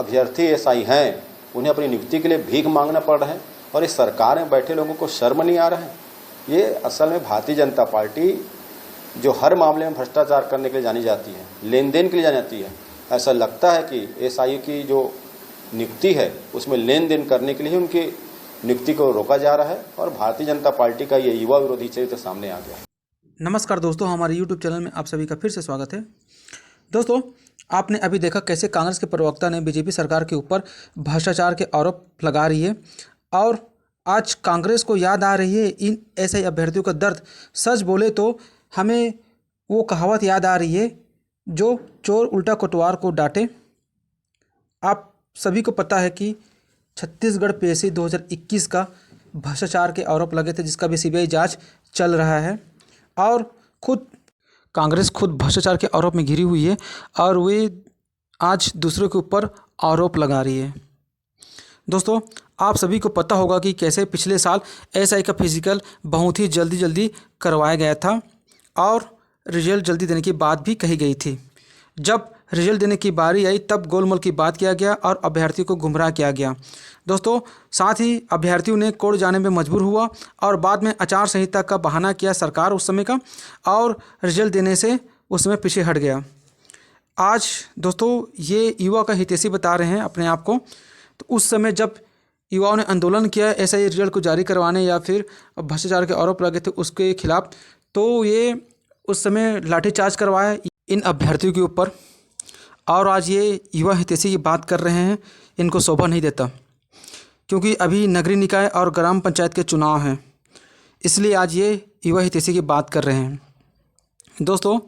अभ्यर्थी एसआई हैं उन्हें अपनी नियुक्ति के लिए भीख मांगना पड़ रहा है और इस सरकार में बैठे लोगों को शर्म नहीं आ रहा है। ये असल में भारतीय जनता पार्टी जो हर मामले में भ्रष्टाचार करने के लिए जानी जाती है, लेन देन के लिए जानी जाती है, ऐसा लगता है कि एसआई की जो नियुक्ति है उसमें लेन देन करने के लिए उनकी नियुक्ति को रोका जा रहा है और भारतीय जनता पार्टी का ये युवा विरोधी चरित्र सामने आ गया। नमस्कार दोस्तों, हमारे YouTube चैनल में आप सभी का फिर से स्वागत है। दोस्तों, आपने अभी देखा कैसे कांग्रेस के प्रवक्ता ने बीजेपी सरकार के ऊपर भ्रष्टाचार के आरोप लगा रही है और आज कांग्रेस को याद आ रही है इन ऐसे अभ्यर्थियों का दर्द। सच बोले तो हमें वो कहावत याद आ रही है, जो चोर उल्टा कोतवाल को डांटे। आप सभी को पता है कि छत्तीसगढ़ पीएससी 2021 का भ्रष्टाचार के आरोप लगे थे, जिसका भी सीबीआई जांच चल रहा है और कांग्रेस खुद भ्रष्टाचार के आरोप में घिरी हुई है और वे आज दूसरों के ऊपर आरोप लगा रही है। दोस्तों, आप सभी को पता होगा कि कैसे पिछले साल एसआई का फिजिकल बहुत ही जल्दी करवाया गया था और रिजल्ट जल्दी देने की बात भी कही गई थी। जब रिजल्ट देने की बारी आई तब गोलमाल की बात किया गया और अभ्यर्थियों को गुमराह किया गया। दोस्तों, साथ ही अभ्यर्थियों ने कोर्ट जाने में मजबूर हुआ और बाद में आचार संहिता का बहाना किया सरकार उस समय का और रिजल्ट देने से उस समय पीछे हट गया। आज दोस्तों, ये युवा का हितैषी बता रहे हैं अपने आप को। तो उस समय जब युवाओं ने आंदोलन किया ऐसा ही रिजल्ट को जारी करवाने या फिर भ्रष्टाचार के आरोप लगे थे उसके खिलाफ, तो ये उस समय लाठीचार्ज करवाया इन अभ्यर्थियों के ऊपर और आज ये युवा हितैषी की बात कर रहे हैं। इनको शोभा नहीं देता क्योंकि अभी नगरीय निकाय और ग्राम पंचायत के चुनाव हैं, इसलिए आज ये युवा हितैषी की बात कर रहे हैं। दोस्तों,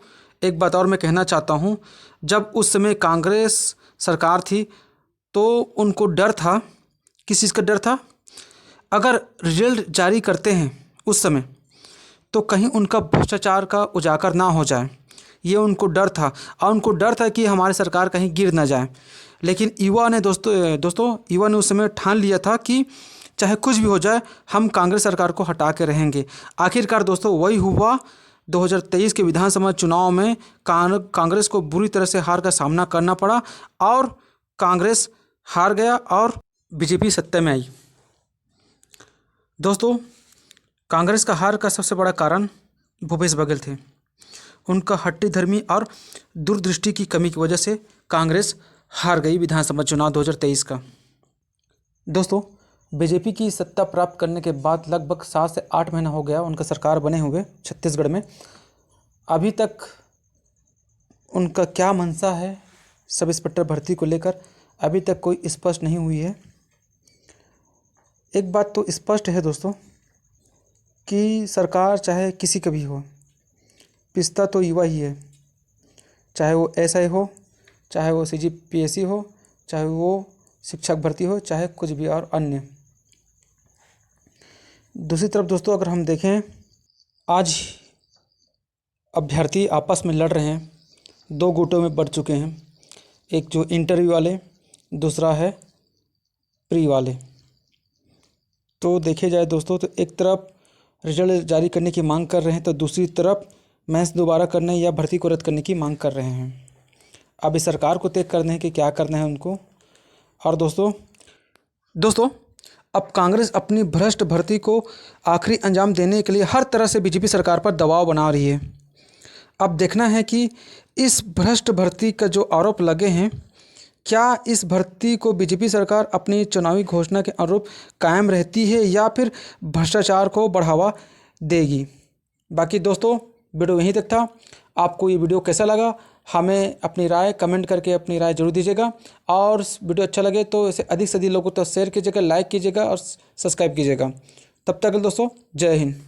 एक बात और मैं कहना चाहता हूँ, जब उस समय कांग्रेस सरकार थी तो उनको डर था। किस चीज़ का डर था? अगर रिजल्ट जारी करते हैं उस समय तो कहीं उनका भ्रष्टाचार का उजागर ना हो जाए, ये उनको डर था और उनको डर था कि हमारी सरकार कहीं गिर ना जाए। लेकिन युवा ने युवा ने उस समय ठान लिया था कि चाहे कुछ भी हो जाए हम कांग्रेस सरकार को हटा के रहेंगे। आखिरकार दोस्तों वही हुआ। 2023 के विधानसभा चुनाव में कांग्रेस को बुरी तरह से हार का सामना करना पड़ा और कांग्रेस हार गया और बीजेपी सत्ता में आई। दोस्तों, कांग्रेस का हार का सबसे बड़ा कारण भूपेश बघेल थे। उनका हट्टीधर्मी और दूरदृष्टि की कमी की वजह से कांग्रेस हार गई विधानसभा चुनाव 2023 का। दोस्तों, बीजेपी की सत्ता प्राप्त करने के बाद लगभग 7 से 8 महीना हो गया उनका सरकार बने हुए छत्तीसगढ़ में। अभी तक उनका क्या मंशा है सब इंस्पेक्टर भर्ती को लेकर अभी तक कोई स्पष्ट नहीं हुई है। एक बात तो स्पष्ट है दोस्तों कि सरकार चाहे किसी का भी हो, पिसता तो युवा ही है। चाहे वो एसआई हो, चाहे वो सीजीपीएससी हो, चाहे वो शिक्षक भर्ती हो, चाहे कुछ भी और अन्य। दूसरी तरफ दोस्तों, अगर हम देखें, आज अभ्यर्थी आपस में लड़ रहे हैं, 2 गुटों में बढ़ चुके हैं। एक जो इंटरव्यू वाले, दूसरा है प्री वाले। तो देखे जाए दोस्तों, तो एक तरफ रिजल्ट जारी करने की मांग कर रहे हैं तो दूसरी तरफ मेंस दोबारा करने या भर्ती को रद्द करने की मांग कर रहे हैं। अब इस सरकार को तय करना है कि क्या करना है उनको। और दोस्तों अब कांग्रेस अपनी भ्रष्ट भर्ती को आखिरी अंजाम देने के लिए हर तरह से बीजेपी सरकार पर दबाव बना रही है। अब देखना है कि इस भ्रष्ट भर्ती का जो आरोप लगे हैं, क्या इस भर्ती को बीजेपी सरकार अपनी चुनावी घोषणा के अनुरूप कायम रहती है या फिर भ्रष्टाचार को बढ़ावा देगी। बाकी दोस्तों, वीडियो यहीं तक था। आपको ये वीडियो कैसा लगा हमें अपनी राय कमेंट करके अपनी राय जरूर दीजिएगा और वीडियो अच्छा लगे तो इसे अधिक से अधिक लोगों तक शेयर कीजिएगा, लाइक कीजिएगा और सब्सक्राइब कीजिएगा। तब तक दोस्तों, जय हिंद।